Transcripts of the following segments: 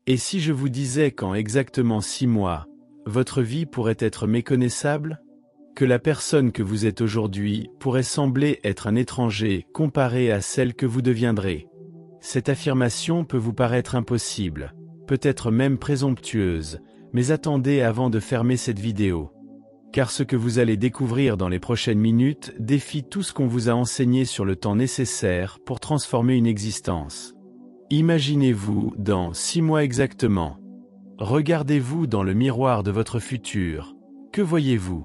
Et si je vous disais qu'en exactement 6 mois, votre vie pourrait être méconnaissable? Que la personne que vous êtes aujourd'hui pourrait sembler être un étranger comparé à celle que vous deviendrez? Cette affirmation peut vous paraître impossible, peut-être même présomptueuse, mais attendez avant de fermer cette vidéo. Car ce que vous allez découvrir dans les prochaines minutes défie tout ce qu'on vous a enseigné sur le temps nécessaire pour transformer une existence. Imaginez-vous dans 6 mois exactement. Regardez-vous dans le miroir de votre futur. Que voyez-vous?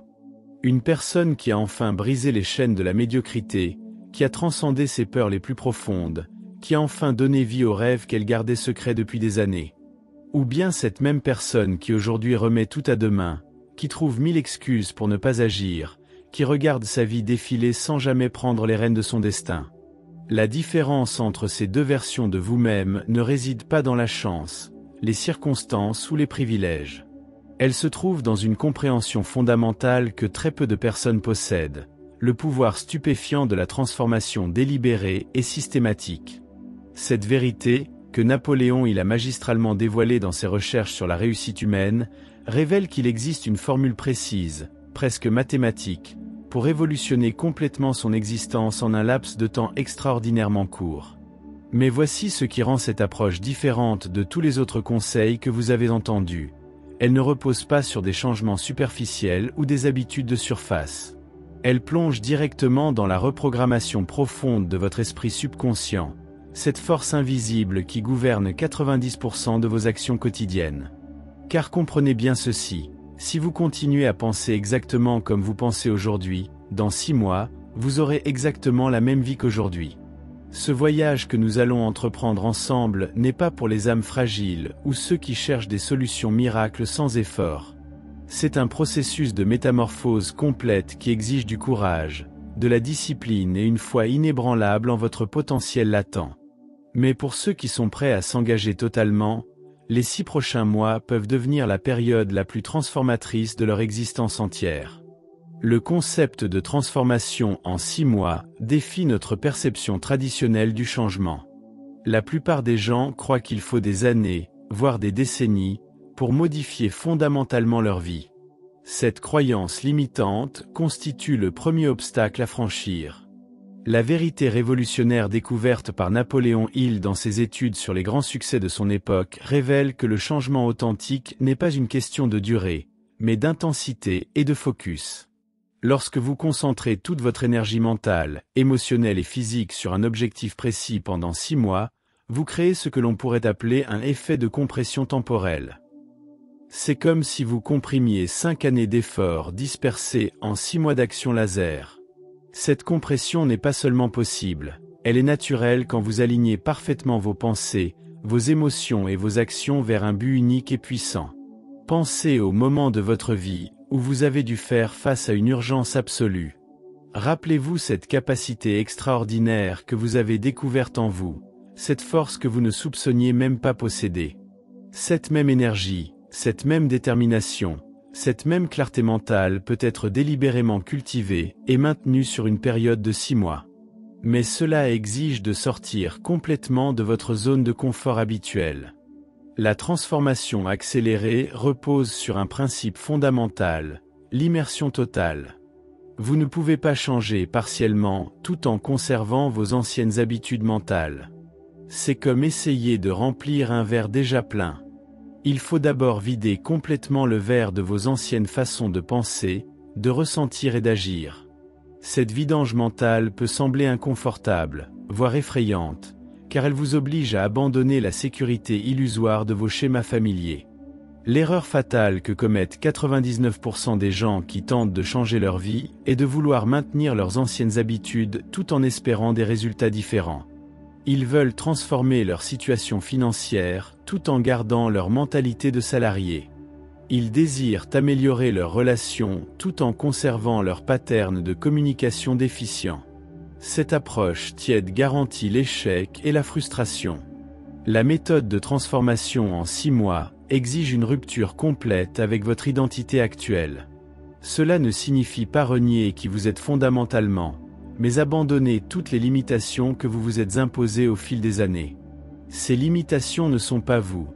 Une personne qui a enfin brisé les chaînes de la médiocrité, qui a transcendé ses peurs les plus profondes, qui a enfin donné vie aux rêves qu'elle gardait secrets depuis des années. Ou bien cette même personne qui aujourd'hui remet tout à demain, qui trouve 1000 excuses pour ne pas agir, qui regarde sa vie défiler sans jamais prendre les rênes de son destin. La différence entre ces deux versions de vous-même ne réside pas dans la chance, les circonstances ou les privilèges. Elle se trouve dans une compréhension fondamentale que très peu de personnes possèdent, le pouvoir stupéfiant de la transformation délibérée et systématique. Cette vérité, que Napoléon a magistralement dévoilée dans ses recherches sur la réussite humaine, révèle qu'il existe une formule précise, presque mathématique, pour révolutionner complètement son existence en un laps de temps extraordinairement court. Mais voici ce qui rend cette approche différente de tous les autres conseils que vous avez entendus. Elle ne repose pas sur des changements superficiels ou des habitudes de surface. Elle plonge directement dans la reprogrammation profonde de votre esprit subconscient, cette force invisible qui gouverne 90% de vos actions quotidiennes. Car comprenez bien ceci, si vous continuez à penser exactement comme vous pensez aujourd'hui, dans 6 mois, vous aurez exactement la même vie qu'aujourd'hui. Ce voyage que nous allons entreprendre ensemble n'est pas pour les âmes fragiles ou ceux qui cherchent des solutions miracles sans effort. C'est un processus de métamorphose complète qui exige du courage, de la discipline et une foi inébranlable en votre potentiel latent. Mais pour ceux qui sont prêts à s'engager totalement, les 6 prochains mois peuvent devenir la période la plus transformatrice de leur existence entière. Le concept de transformation en 6 mois défie notre perception traditionnelle du changement. La plupart des gens croient qu'il faut des années, voire des décennies, pour modifier fondamentalement leur vie. Cette croyance limitante constitue le premier obstacle à franchir. La vérité révolutionnaire découverte par Napoléon Hill dans ses études sur les grands succès de son époque révèle que le changement authentique n'est pas une question de durée, mais d'intensité et de focus. Lorsque vous concentrez toute votre énergie mentale, émotionnelle et physique sur un objectif précis pendant 6 mois, vous créez ce que l'on pourrait appeler un effet de compression temporelle. C'est comme si vous comprimiez 5 années d'efforts dispersés en 6 mois d'action laser. Cette compression n'est pas seulement possible, elle est naturelle quand vous alignez parfaitement vos pensées, vos émotions et vos actions vers un but unique et puissant. Pensez au moment de votre vie où vous avez dû faire face à une urgence absolue. Rappelez-vous cette capacité extraordinaire que vous avez découverte en vous, cette force que vous ne soupçonniez même pas posséder. Cette même énergie, cette même détermination, cette même clarté mentale peut être délibérément cultivée et maintenue sur une période de 6 mois. Mais cela exige de sortir complètement de votre zone de confort habituelle. La transformation accélérée repose sur un principe fondamental, l'immersion totale. Vous ne pouvez pas changer partiellement tout en conservant vos anciennes habitudes mentales. C'est comme essayer de remplir un verre déjà plein. Il faut d'abord vider complètement le verre de vos anciennes façons de penser, de ressentir et d'agir. Cette vidange mentale peut sembler inconfortable, voire effrayante, car elle vous oblige à abandonner la sécurité illusoire de vos schémas familiers. L'erreur fatale que commettent 99% des gens qui tentent de changer leur vie est de vouloir maintenir leurs anciennes habitudes tout en espérant des résultats différents. Ils veulent transformer leur situation financière tout en gardant leur mentalité de salarié. Ils désirent améliorer leurs relations tout en conservant leur pattern de communication déficient. Cette approche tiède garantit l'échec et la frustration. La méthode de transformation en 6 mois exige une rupture complète avec votre identité actuelle. Cela ne signifie pas renier qui vous êtes fondamentalement, mais abandonner toutes les limitations que vous vous êtes imposées au fil des années. Ces limitations ne sont pas vous.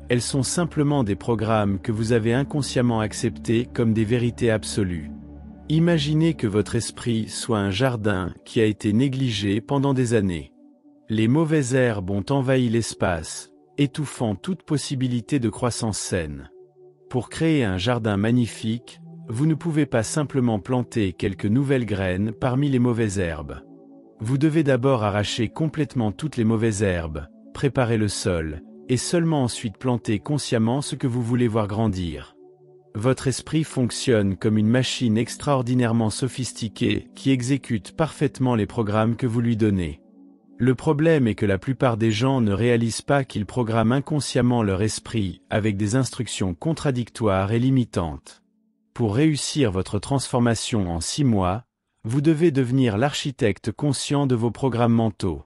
Elles sont simplement des programmes que vous avez inconsciemment acceptés comme des vérités absolues. Imaginez que votre esprit soit un jardin qui a été négligé pendant des années. Les mauvaises herbes ont envahi l'espace, étouffant toute possibilité de croissance saine. Pour créer un jardin magnifique, vous ne pouvez pas simplement planter quelques nouvelles graines parmi les mauvaises herbes. Vous devez d'abord arracher complètement toutes les mauvaises herbes, préparer le sol, et seulement ensuite planter consciemment ce que vous voulez voir grandir. Votre esprit fonctionne comme une machine extraordinairement sophistiquée qui exécute parfaitement les programmes que vous lui donnez. Le problème est que la plupart des gens ne réalisent pas qu'ils programment inconsciemment leur esprit avec des instructions contradictoires et limitantes. Pour réussir votre transformation en 6 mois, vous devez devenir l'architecte conscient de vos programmes mentaux.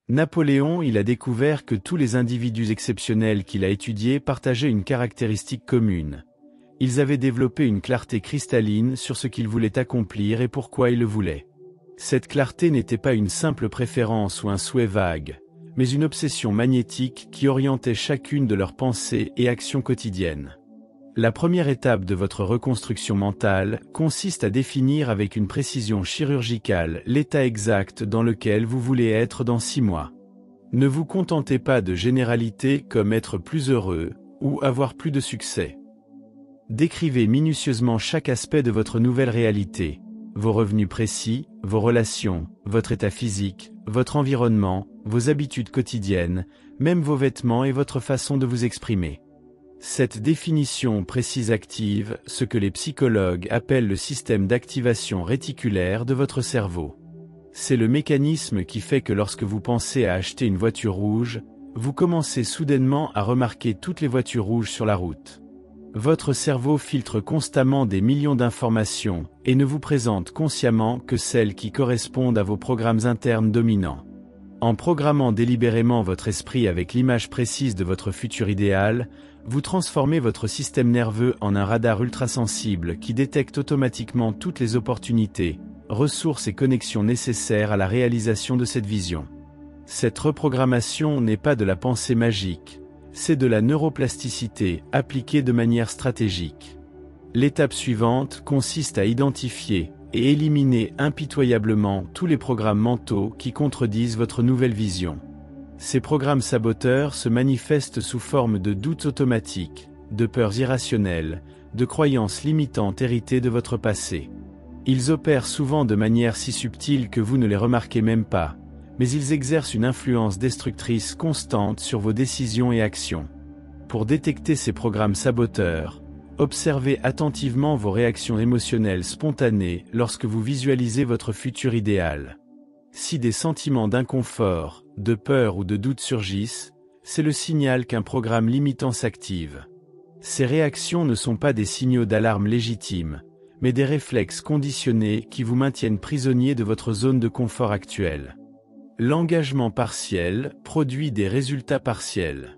Napoléon a découvert que tous les individus exceptionnels qu'il a étudiés partageaient une caractéristique commune. Ils avaient développé une clarté cristalline sur ce qu'ils voulaient accomplir et pourquoi ils le voulaient. Cette clarté n'était pas une simple préférence ou un souhait vague, mais une obsession magnétique qui orientait chacune de leurs pensées et actions quotidiennes. La première étape de votre reconstruction mentale consiste à définir avec une précision chirurgicale l'état exact dans lequel vous voulez être dans 6 mois. Ne vous contentez pas de généralités comme être plus heureux ou avoir plus de succès. Décrivez minutieusement chaque aspect de votre nouvelle réalité, vos revenus précis, vos relations, votre état physique, votre environnement, vos habitudes quotidiennes, même vos vêtements et votre façon de vous exprimer. Cette définition précise active ce que les psychologues appellent le système d'activation réticulaire de votre cerveau. C'est le mécanisme qui fait que lorsque vous pensez à acheter une voiture rouge, vous commencez soudainement à remarquer toutes les voitures rouges sur la route. Votre cerveau filtre constamment des millions d'informations et ne vous présente consciemment que celles qui correspondent à vos programmes internes dominants. En programmant délibérément votre esprit avec l'image précise de votre futur idéal, vous transformez votre système nerveux en un radar ultrasensible qui détecte automatiquement toutes les opportunités, ressources et connexions nécessaires à la réalisation de cette vision. Cette reprogrammation n'est pas de la pensée magique, c'est de la neuroplasticité appliquée de manière stratégique. L'étape suivante consiste à identifier et éliminer impitoyablement tous les programmes mentaux qui contredisent votre nouvelle vision. Ces programmes saboteurs se manifestent sous forme de doutes automatiques, de peurs irrationnelles, de croyances limitantes héritées de votre passé. Ils opèrent souvent de manière si subtile que vous ne les remarquez même pas, mais ils exercent une influence destructrice constante sur vos décisions et actions. Pour détecter ces programmes saboteurs, observez attentivement vos réactions émotionnelles spontanées lorsque vous visualisez votre futur idéal. Si des sentiments d'inconfort, de peur ou de doute surgissent, c'est le signal qu'un programme limitant s'active. Ces réactions ne sont pas des signaux d'alarme légitimes, mais des réflexes conditionnés qui vous maintiennent prisonnier de votre zone de confort actuelle. L'engagement partiel produit des résultats partiels.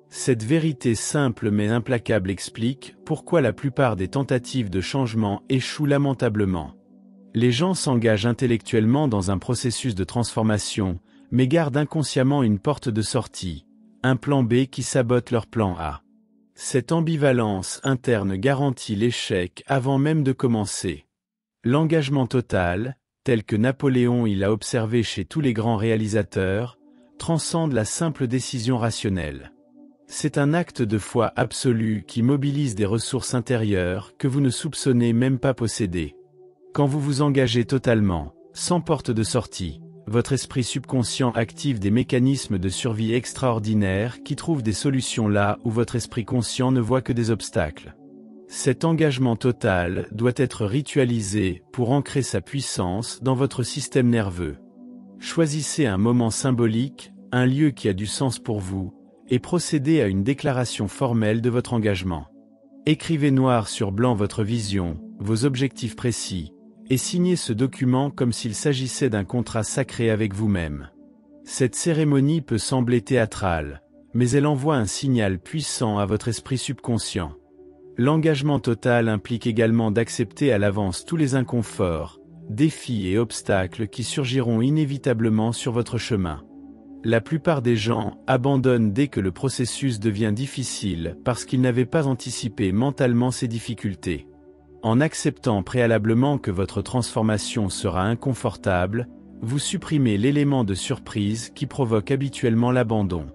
Cette vérité simple mais implacable explique pourquoi la plupart des tentatives de changement échouent lamentablement. Les gens s'engagent intellectuellement dans un processus de transformation, mais gardent inconsciemment une porte de sortie, un plan B qui sabote leur plan A. Cette ambivalence interne garantit l'échec avant même de commencer. L'engagement total, tel que Napoléon l'a observé chez tous les grands réalisateurs, transcende la simple décision rationnelle. C'est un acte de foi absolu qui mobilise des ressources intérieures que vous ne soupçonnez même pas posséder. Quand vous vous engagez totalement, sans porte de sortie, votre esprit subconscient active des mécanismes de survie extraordinaires qui trouvent des solutions là où votre esprit conscient ne voit que des obstacles. Cet engagement total doit être ritualisé pour ancrer sa puissance dans votre système nerveux. Choisissez un moment symbolique, un lieu qui a du sens pour vous, et procédez à une déclaration formelle de votre engagement. Écrivez noir sur blanc votre vision, vos objectifs précis, et signez ce document comme s'il s'agissait d'un contrat sacré avec vous-même. Cette cérémonie peut sembler théâtrale, mais elle envoie un signal puissant à votre esprit subconscient. L'engagement total implique également d'accepter à l'avance tous les inconforts, défis et obstacles qui surgiront inévitablement sur votre chemin. La plupart des gens abandonnent dès que le processus devient difficile parce qu'ils n'avaient pas anticipé mentalement ces difficultés. En acceptant préalablement que votre transformation sera inconfortable, vous supprimez l'élément de surprise qui provoque habituellement l'abandon.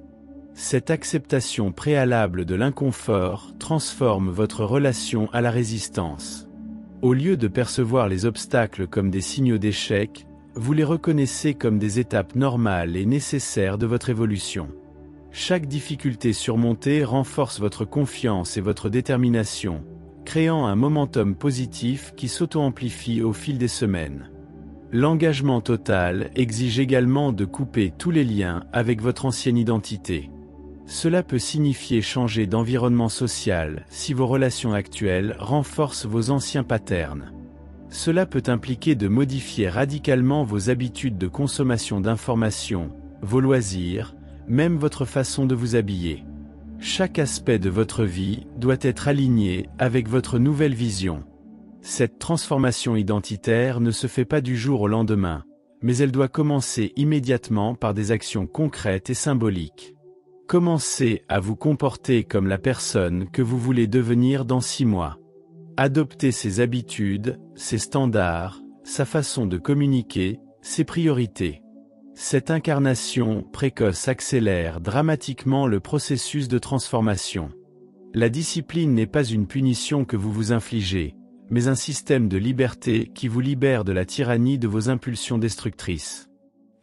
Cette acceptation préalable de l'inconfort transforme votre relation à la résistance. Au lieu de percevoir les obstacles comme des signaux d'échec, vous les reconnaissez comme des étapes normales et nécessaires de votre évolution. Chaque difficulté surmontée renforce votre confiance et votre détermination, créant un momentum positif qui s'auto-amplifie au fil des semaines. L'engagement total exige également de couper tous les liens avec votre ancienne identité. Cela peut signifier changer d'environnement social si vos relations actuelles renforcent vos anciens patterns. Cela peut impliquer de modifier radicalement vos habitudes de consommation d'informations, vos loisirs, même votre façon de vous habiller. Chaque aspect de votre vie doit être aligné avec votre nouvelle vision. Cette transformation identitaire ne se fait pas du jour au lendemain, mais elle doit commencer immédiatement par des actions concrètes et symboliques. Commencez à vous comporter comme la personne que vous voulez devenir dans 6 mois. Adoptez ses habitudes, ses standards, sa façon de communiquer, ses priorités. Cette incarnation précoce accélère dramatiquement le processus de transformation. La discipline n'est pas une punition que vous vous infligez, mais un système de liberté qui vous libère de la tyrannie de vos impulsions destructrices.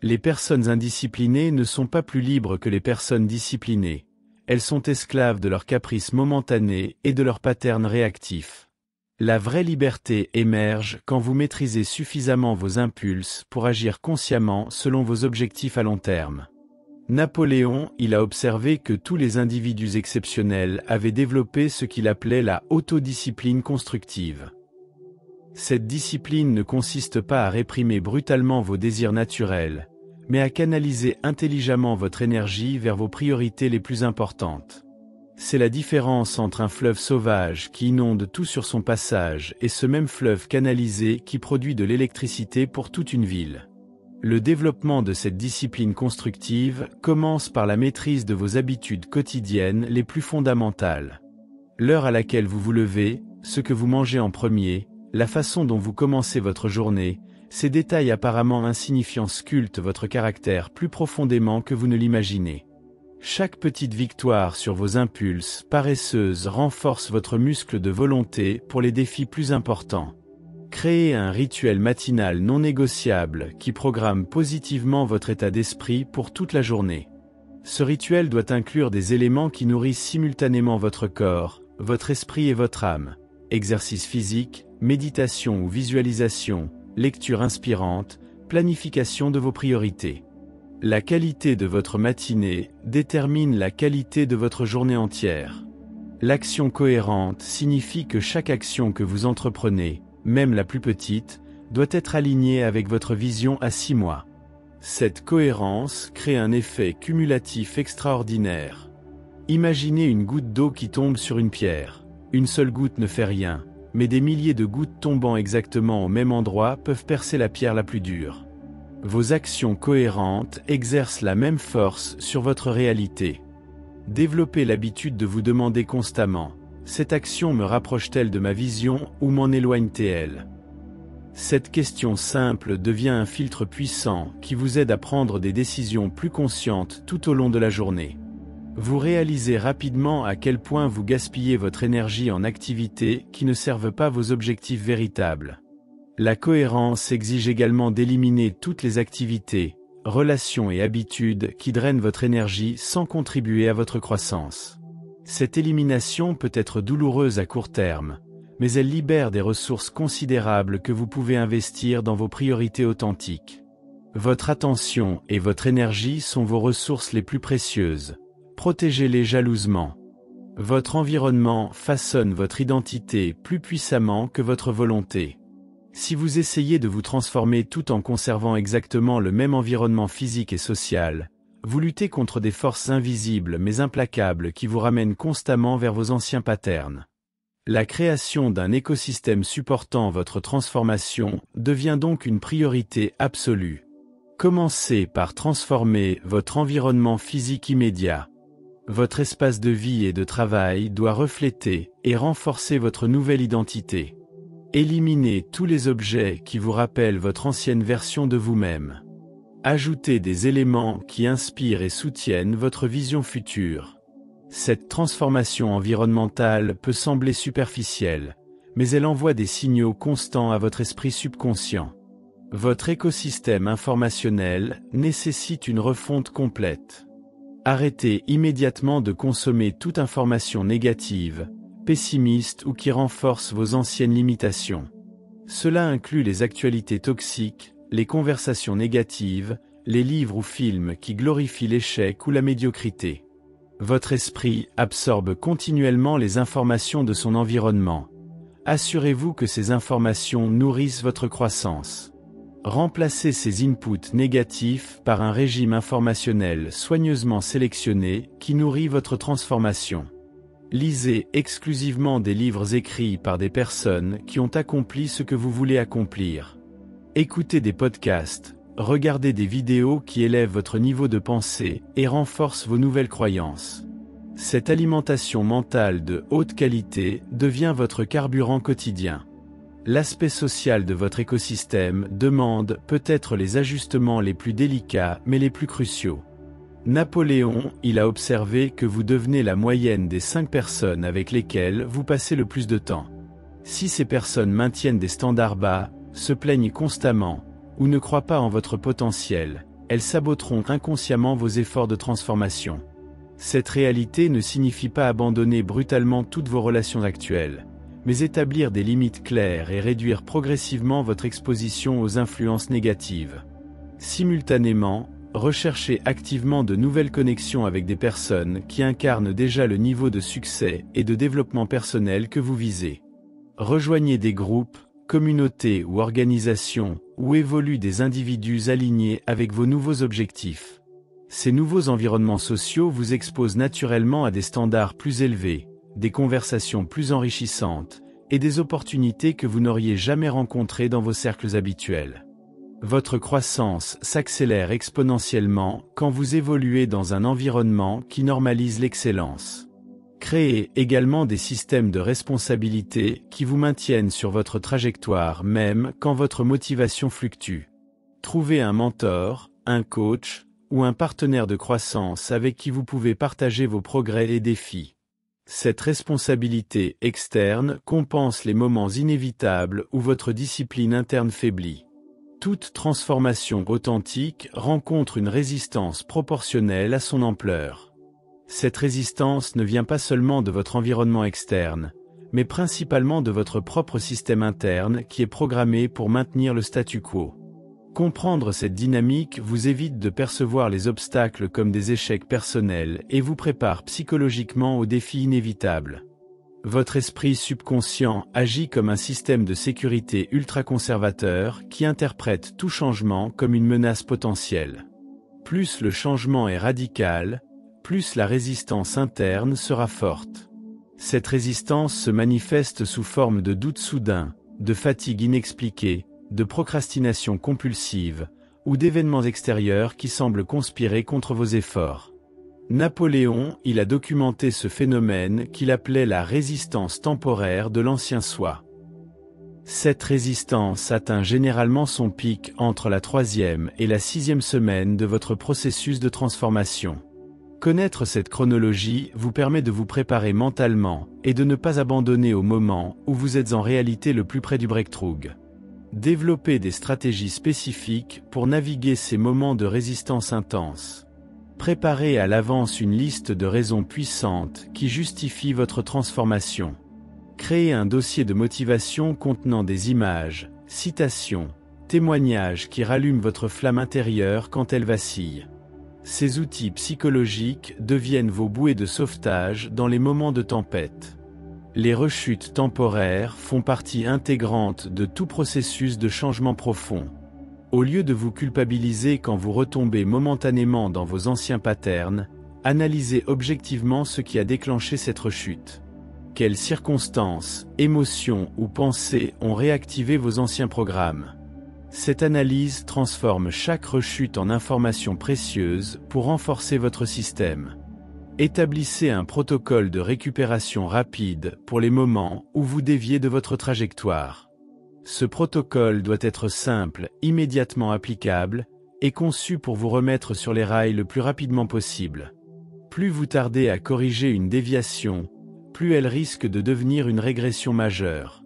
Les personnes indisciplinées ne sont pas plus libres que les personnes disciplinées. Elles sont esclaves de leurs caprices momentanés et de leurs patterns réactifs. La vraie liberté émerge quand vous maîtrisez suffisamment vos impulses pour agir consciemment selon vos objectifs à long terme. Napoléon, il a observé que tous les individus exceptionnels avaient développé ce qu'il appelait la autodiscipline constructive. Cette discipline ne consiste pas à réprimer brutalement vos désirs naturels, mais à canaliser intelligemment votre énergie vers vos priorités les plus importantes. C'est la différence entre un fleuve sauvage qui inonde tout sur son passage et ce même fleuve canalisé qui produit de l'électricité pour toute une ville. Le développement de cette discipline constructive commence par la maîtrise de vos habitudes quotidiennes les plus fondamentales. L'heure à laquelle vous vous levez, ce que vous mangez en premier, la façon dont vous commencez votre journée, ces détails apparemment insignifiants sculptent votre caractère plus profondément que vous ne l'imaginez. Chaque petite victoire sur vos impulses paresseuses renforce votre muscle de volonté pour les défis plus importants. Créez un rituel matinal non négociable qui programme positivement votre état d'esprit pour toute la journée. Ce rituel doit inclure des éléments qui nourrissent simultanément votre corps, votre esprit et votre âme. Exercice physique, méditation ou visualisation, lecture inspirante, planification de vos priorités. La qualité de votre matinée détermine la qualité de votre journée entière. L'action cohérente signifie que chaque action que vous entreprenez, même la plus petite, doit être alignée avec votre vision à 6 mois. Cette cohérence crée un effet cumulatif extraordinaire. Imaginez une goutte d'eau qui tombe sur une pierre. Une seule goutte ne fait rien, mais des milliers de gouttes tombant exactement au même endroit peuvent percer la pierre la plus dure. Vos actions cohérentes exercent la même force sur votre réalité. Développez l'habitude de vous demander constamment « Cette action me rapproche-t-elle de ma vision ou m'en éloigne-t-elle » Cette question simple devient un filtre puissant qui vous aide à prendre des décisions plus conscientes tout au long de la journée. Vous réalisez rapidement à quel point vous gaspillez votre énergie en activités qui ne servent pas vos objectifs véritables. La cohérence exige également d'éliminer toutes les activités, relations et habitudes qui drainent votre énergie sans contribuer à votre croissance. Cette élimination peut être douloureuse à court terme, mais elle libère des ressources considérables que vous pouvez investir dans vos priorités authentiques. Votre attention et votre énergie sont vos ressources les plus précieuses. Protégez-les jalousement. Votre environnement façonne votre identité plus puissamment que votre volonté. Si vous essayez de vous transformer tout en conservant exactement le même environnement physique et social, vous luttez contre des forces invisibles mais implacables qui vous ramènent constamment vers vos anciens patterns. La création d'un écosystème supportant votre transformation devient donc une priorité absolue. Commencez par transformer votre environnement physique immédiat. Votre espace de vie et de travail doit refléter et renforcer votre nouvelle identité. Éliminez tous les objets qui vous rappellent votre ancienne version de vous-même. Ajoutez des éléments qui inspirent et soutiennent votre vision future. Cette transformation environnementale peut sembler superficielle, mais elle envoie des signaux constants à votre esprit subconscient. Votre écosystème informationnel nécessite une refonte complète. Arrêtez immédiatement de consommer toute information négative, pessimiste ou qui renforce vos anciennes limitations. Cela inclut les actualités toxiques, les conversations négatives, les livres ou films qui glorifient l'échec ou la médiocrité. Votre esprit absorbe continuellement les informations de son environnement. Assurez-vous que ces informations nourrissent votre croissance. Remplacez ces inputs négatifs par un régime informationnel soigneusement sélectionné qui nourrit votre transformation. Lisez exclusivement des livres écrits par des personnes qui ont accompli ce que vous voulez accomplir. Écoutez des podcasts, regardez des vidéos qui élèvent votre niveau de pensée et renforcent vos nouvelles croyances. Cette alimentation mentale de haute qualité devient votre carburant quotidien. L'aspect social de votre écosystème demande peut-être les ajustements les plus délicats mais les plus cruciaux. Napoléon, il a observé que vous devenez la moyenne des 5 personnes avec lesquelles vous passez le plus de temps. Si ces personnes maintiennent des standards bas, se plaignent constamment, ou ne croient pas en votre potentiel, elles saboteront inconsciemment vos efforts de transformation. Cette réalité ne signifie pas abandonner brutalement toutes vos relations actuelles, mais établir des limites claires et réduire progressivement votre exposition aux influences négatives. Simultanément, recherchez activement de nouvelles connexions avec des personnes qui incarnent déjà le niveau de succès et de développement personnel que vous visez. Rejoignez des groupes, communautés ou organisations où évoluent des individus alignés avec vos nouveaux objectifs. Ces nouveaux environnements sociaux vous exposent naturellement à des standards plus élevés, des conversations plus enrichissantes, et des opportunités que vous n'auriez jamais rencontrées dans vos cercles habituels. Votre croissance s'accélère exponentiellement quand vous évoluez dans un environnement qui normalise l'excellence. Créez également des systèmes de responsabilité qui vous maintiennent sur votre trajectoire même quand votre motivation fluctue. Trouvez un mentor, un coach, ou un partenaire de croissance avec qui vous pouvez partager vos progrès et défis. Cette responsabilité externe compense les moments inévitables où votre discipline interne faiblit. Toute transformation authentique rencontre une résistance proportionnelle à son ampleur. Cette résistance ne vient pas seulement de votre environnement externe, mais principalement de votre propre système interne qui est programmé pour maintenir le statu quo. Comprendre cette dynamique vous évite de percevoir les obstacles comme des échecs personnels et vous prépare psychologiquement aux défis inévitables. Votre esprit subconscient agit comme un système de sécurité ultra-conservateur qui interprète tout changement comme une menace potentielle. Plus le changement est radical, plus la résistance interne sera forte. Cette résistance se manifeste sous forme de doutes soudains, de fatigue inexpliquée, de procrastination compulsive, ou d'événements extérieurs qui semblent conspirer contre vos efforts. Napoléon, il a documenté ce phénomène qu'il appelait la résistance temporaire de l'ancien soi. Cette résistance atteint généralement son pic entre la 3e et la 6e semaine de votre processus de transformation. Connaître cette chronologie vous permet de vous préparer mentalement et de ne pas abandonner au moment où vous êtes en réalité le plus près du breakthrough. Développez des stratégies spécifiques pour naviguer ces moments de résistance intense. Préparez à l'avance une liste de raisons puissantes qui justifient votre transformation. Créez un dossier de motivation contenant des images, citations, témoignages qui rallument votre flamme intérieure quand elle vacille. Ces outils psychologiques deviennent vos bouées de sauvetage dans les moments de tempête. Les rechutes temporaires font partie intégrante de tout processus de changement profond. Au lieu de vous culpabiliser quand vous retombez momentanément dans vos anciens patterns, analysez objectivement ce qui a déclenché cette rechute. Quelles circonstances, émotions ou pensées ont réactivé vos anciens programmes? Cette analyse transforme chaque rechute en information précieuse pour renforcer votre système. Établissez un protocole de récupération rapide pour les moments où vous déviez de votre trajectoire. Ce protocole doit être simple, immédiatement applicable, et conçu pour vous remettre sur les rails le plus rapidement possible. Plus vous tardez à corriger une déviation, plus elle risque de devenir une régression majeure.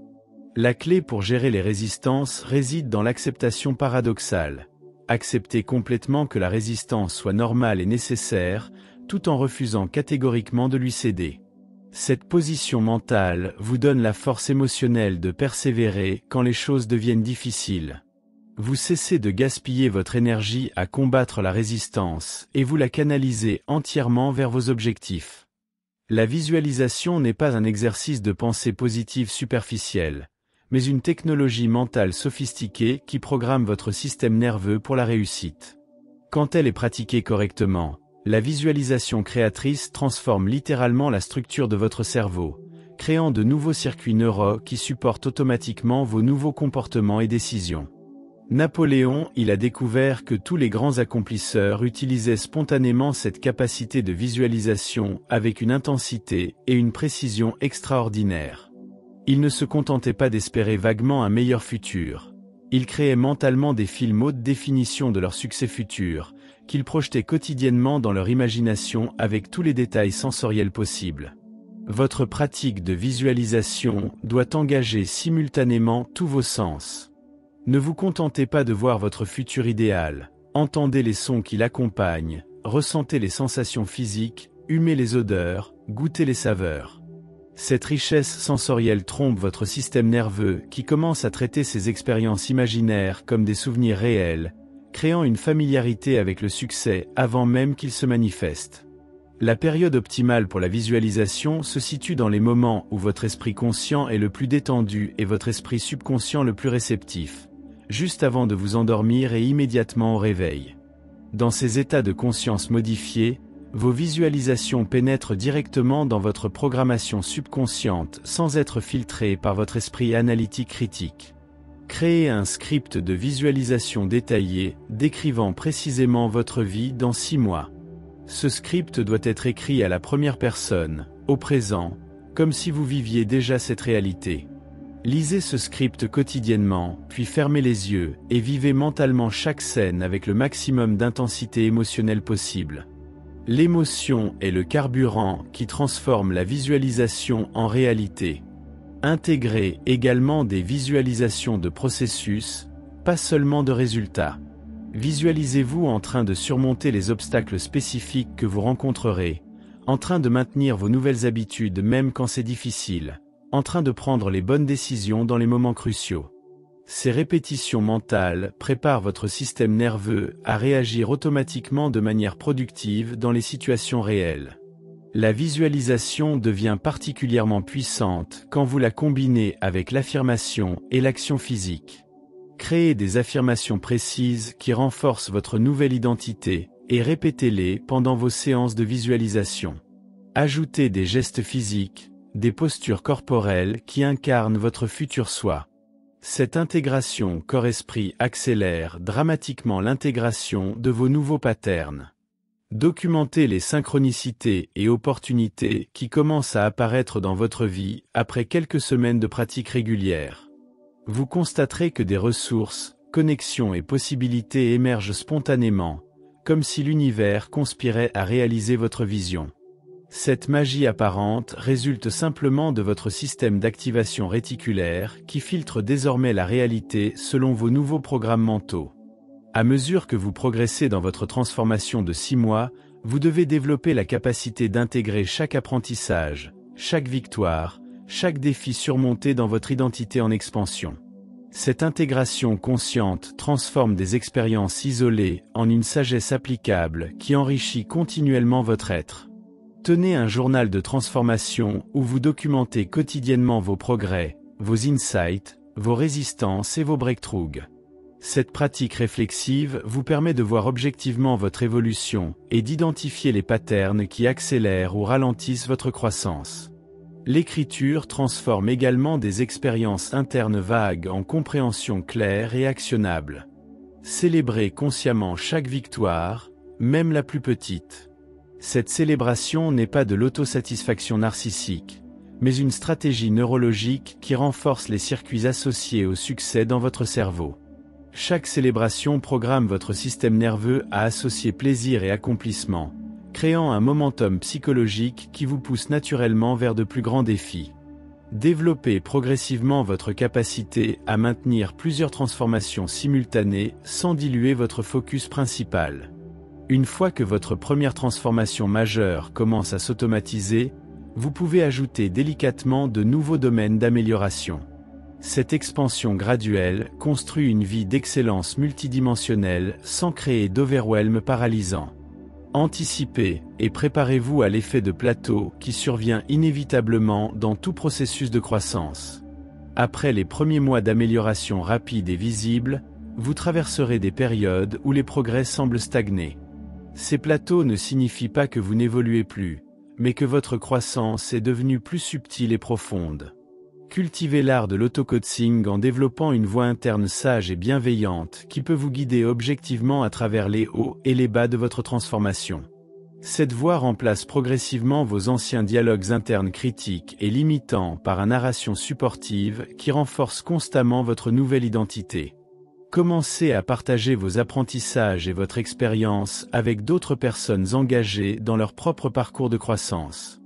La clé pour gérer les résistances réside dans l'acceptation paradoxale. Accepter complètement que la résistance soit normale et nécessaire, tout en refusant catégoriquement de lui céder. Cette position mentale vous donne la force émotionnelle de persévérer quand les choses deviennent difficiles. Vous cessez de gaspiller votre énergie à combattre la résistance et vous la canalisez entièrement vers vos objectifs. La visualisation n'est pas un exercice de pensée positive superficielle, mais une technologie mentale sophistiquée qui programme votre système nerveux pour la réussite. Quand elle est pratiquée correctement, la visualisation créatrice transforme littéralement la structure de votre cerveau, créant de nouveaux circuits neuraux qui supportent automatiquement vos nouveaux comportements et décisions. Napoléon, il a découvert que tous les grands accomplisseurs utilisaient spontanément cette capacité de visualisation avec une intensité et une précision extraordinaires. Ils ne se contentaient pas d'espérer vaguement un meilleur futur. Ils créaient mentalement des films haute définition de leur succès futur, qu'ils projetaient quotidiennement dans leur imagination avec tous les détails sensoriels possibles. Votre pratique de visualisation doit engager simultanément tous vos sens. Ne vous contentez pas de voir votre futur idéal, entendez les sons qui l'accompagnent, ressentez les sensations physiques, humez les odeurs, goûtez les saveurs. Cette richesse sensorielle trompe votre système nerveux qui commence à traiter ces expériences imaginaires comme des souvenirs réels, créant une familiarité avec le succès avant même qu'il se manifeste. La période optimale pour la visualisation se situe dans les moments où votre esprit conscient est le plus détendu et votre esprit subconscient le plus réceptif, juste avant de vous endormir et immédiatement au réveil. Dans ces états de conscience modifiés, vos visualisations pénètrent directement dans votre programmation subconsciente sans être filtrées par votre esprit analytique critique. Créez un script de visualisation détaillé, décrivant précisément votre vie dans 6 mois. Ce script doit être écrit à la première personne, au présent, comme si vous viviez déjà cette réalité. Lisez ce script quotidiennement, puis fermez les yeux et vivez mentalement chaque scène avec le maximum d'intensité émotionnelle possible. L'émotion est le carburant qui transforme la visualisation en réalité. Intégrez également des visualisations de processus, pas seulement de résultats. Visualisez-vous en train de surmonter les obstacles spécifiques que vous rencontrerez, en train de maintenir vos nouvelles habitudes même quand c'est difficile, en train de prendre les bonnes décisions dans les moments cruciaux. Ces répétitions mentales préparent votre système nerveux à réagir automatiquement de manière productive dans les situations réelles. La visualisation devient particulièrement puissante quand vous la combinez avec l'affirmation et l'action physique. Créez des affirmations précises qui renforcent votre nouvelle identité et répétez-les pendant vos séances de visualisation. Ajoutez des gestes physiques, des postures corporelles qui incarnent votre futur soi. Cette intégration corps-esprit accélère dramatiquement l'intégration de vos nouveaux patterns. Documentez les synchronicités et opportunités qui commencent à apparaître dans votre vie après quelques semaines de pratique régulière. Vous constaterez que des ressources, connexions et possibilités émergent spontanément, comme si l'univers conspirait à réaliser votre vision. Cette magie apparente résulte simplement de votre système d'activation réticulaire qui filtre désormais la réalité selon vos nouveaux programmes mentaux. À mesure que vous progressez dans votre transformation de 6 mois, vous devez développer la capacité d'intégrer chaque apprentissage, chaque victoire, chaque défi surmonté dans votre identité en expansion. Cette intégration consciente transforme des expériences isolées en une sagesse applicable qui enrichit continuellement votre être. Tenez un journal de transformation où vous documentez quotidiennement vos progrès, vos insights, vos résistances et vos breakthroughs. Cette pratique réflexive vous permet de voir objectivement votre évolution et d'identifier les patterns qui accélèrent ou ralentissent votre croissance. L'écriture transforme également des expériences internes vagues en compréhension claire et actionnable. Célébrez consciemment chaque victoire, même la plus petite. Cette célébration n'est pas de l'autosatisfaction narcissique, mais une stratégie neurologique qui renforce les circuits associés au succès dans votre cerveau. Chaque célébration programme votre système nerveux à associer plaisir et accomplissement, créant un momentum psychologique qui vous pousse naturellement vers de plus grands défis. Développez progressivement votre capacité à maintenir plusieurs transformations simultanées sans diluer votre focus principal. Une fois que votre première transformation majeure commence à s'automatiser, vous pouvez ajouter délicatement de nouveaux domaines d'amélioration. Cette expansion graduelle construit une vie d'excellence multidimensionnelle sans créer d'overwhelm paralysant. Anticipez et préparez-vous à l'effet de plateau qui survient inévitablement dans tout processus de croissance. Après les premiers mois d'amélioration rapide et visible, vous traverserez des périodes où les progrès semblent stagner. Ces plateaux ne signifient pas que vous n'évoluez plus, mais que votre croissance est devenue plus subtile et profonde. Cultivez l'art de l'auto-coaching en développant une voix interne sage et bienveillante qui peut vous guider objectivement à travers les hauts et les bas de votre transformation. Cette voix remplace progressivement vos anciens dialogues internes critiques et limitants par une narration supportive qui renforce constamment votre nouvelle identité. Commencez à partager vos apprentissages et votre expérience avec d'autres personnes engagées dans leur propre parcours de croissance.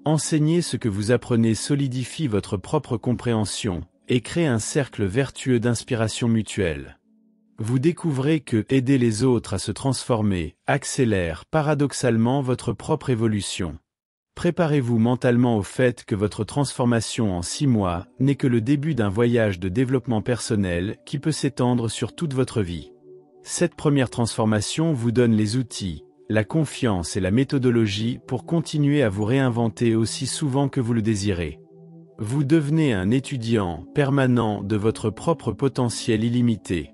Enseigner ce que vous apprenez solidifie votre propre compréhension et crée un cercle vertueux d'inspiration mutuelle. Vous découvrez que aider les autres à se transformer accélère paradoxalement votre propre évolution. Préparez-vous mentalement au fait que votre transformation en 6 mois n'est que le début d'un voyage de développement personnel qui peut s'étendre sur toute votre vie. Cette première transformation vous donne les outils, la confiance et la méthodologie pour continuer à vous réinventer aussi souvent que vous le désirez. Vous devenez un étudiant permanent de votre propre potentiel illimité.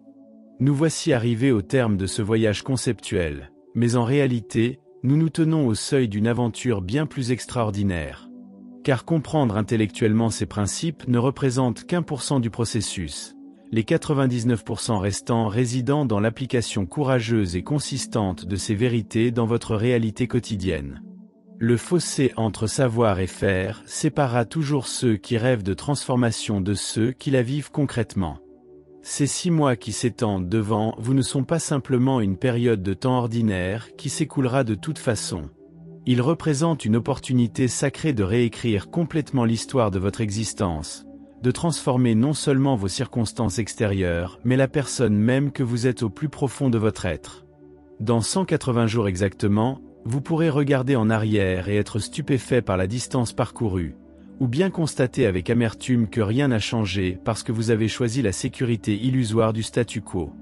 Nous voici arrivés au terme de ce voyage conceptuel, mais en réalité, nous nous tenons au seuil d'une aventure bien plus extraordinaire. Car comprendre intellectuellement ces principes ne représente qu'1 % du processus, les 99% restants résidant dans l'application courageuse et consistante de ces vérités dans votre réalité quotidienne. Le fossé entre savoir et faire séparera toujours ceux qui rêvent de transformation de ceux qui la vivent concrètement. Ces 6 mois qui s'étendent devant vous ne sont pas simplement une période de temps ordinaire qui s'écoulera de toute façon. Ils représentent une opportunité sacrée de réécrire complètement l'histoire de votre existence, de transformer non seulement vos circonstances extérieures, mais la personne même que vous êtes au plus profond de votre être. Dans 180 jours exactement, vous pourrez regarder en arrière et être stupéfait par la distance parcourue, ou bien constater avec amertume que rien n'a changé parce que vous avez choisi la sécurité illusoire du statu quo.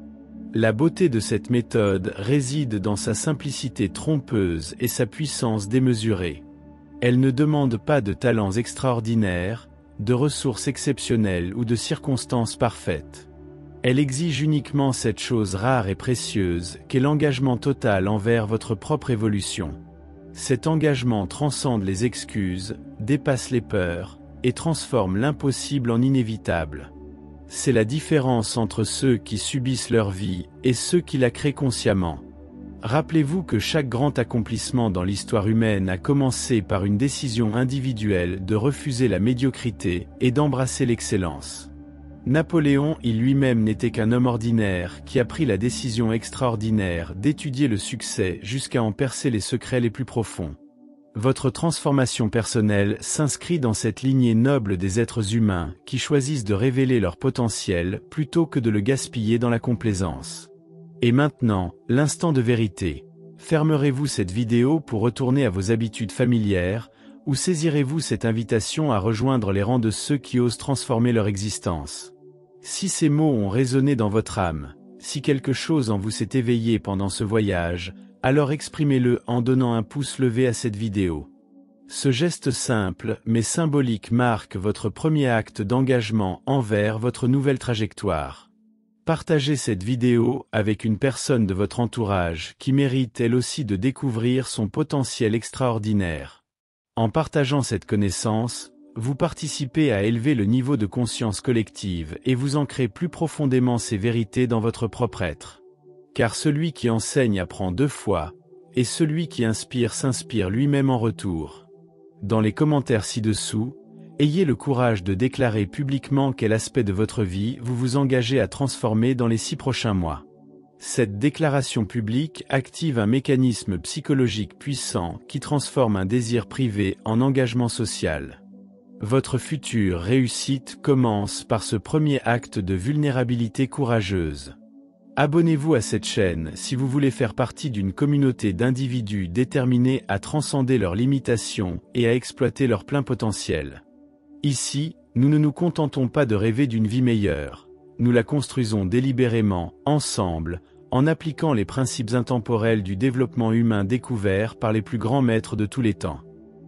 La beauté de cette méthode réside dans sa simplicité trompeuse et sa puissance démesurée. Elle ne demande pas de talents extraordinaires, de ressources exceptionnelles ou de circonstances parfaites. Elle exige uniquement cette chose rare et précieuse qu'est l'engagement total envers votre propre évolution. Cet engagement transcende les excuses, dépasse les peurs, et transforme l'impossible en inévitable. C'est la différence entre ceux qui subissent leur vie et ceux qui la créent consciemment. Rappelez-vous que chaque grand accomplissement dans l'histoire humaine a commencé par une décision individuelle de refuser la médiocrité et d'embrasser l'excellence. Napoléon lui-même n'était qu'un homme ordinaire qui a pris la décision extraordinaire d'étudier le succès jusqu'à en percer les secrets les plus profonds. Votre transformation personnelle s'inscrit dans cette lignée noble des êtres humains qui choisissent de révéler leur potentiel plutôt que de le gaspiller dans la complaisance. Et maintenant, l'instant de vérité. Fermerez-vous cette vidéo pour retourner à vos habitudes familières, ou saisirez-vous cette invitation à rejoindre les rangs de ceux qui osent transformer leur existence? Si ces mots ont résonné dans votre âme, si quelque chose en vous s'est éveillé pendant ce voyage, alors exprimez-le en donnant un pouce levé à cette vidéo. Ce geste simple mais symbolique marque votre premier acte d'engagement envers votre nouvelle trajectoire. Partagez cette vidéo avec une personne de votre entourage qui mérite elle aussi de découvrir son potentiel extraordinaire. En partageant cette connaissance, vous participez à élever le niveau de conscience collective et vous ancrez plus profondément ces vérités dans votre propre être. Car celui qui enseigne apprend 2 fois, et celui qui inspire s'inspire lui-même en retour. Dans les commentaires ci-dessous, ayez le courage de déclarer publiquement quel aspect de votre vie vous vous engagez à transformer dans les 6 prochains mois. Cette déclaration publique active un mécanisme psychologique puissant qui transforme un désir privé en engagement social. Votre future réussite commence par ce premier acte de vulnérabilité courageuse. Abonnez-vous à cette chaîne si vous voulez faire partie d'une communauté d'individus déterminés à transcender leurs limitations et à exploiter leur plein potentiel. Ici, nous ne nous contentons pas de rêver d'une vie meilleure, nous la construisons délibérément, ensemble, en appliquant les principes intemporels du développement humain découverts par les plus grands maîtres de tous les temps.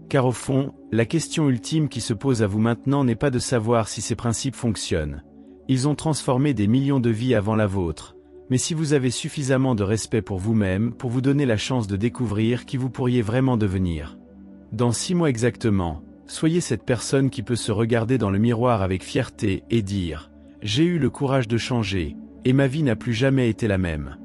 Car au fond, la question ultime qui se pose à vous maintenant n'est pas de savoir si ces principes fonctionnent. Ils ont transformé des millions de vies avant la vôtre, mais si vous avez suffisamment de respect pour vous-même pour vous donner la chance de découvrir qui vous pourriez vraiment devenir. Dans 6 mois exactement, soyez cette personne qui peut se regarder dans le miroir avec fierté et dire « J'ai eu le courage de changer, et ma vie n'a plus jamais été la même ».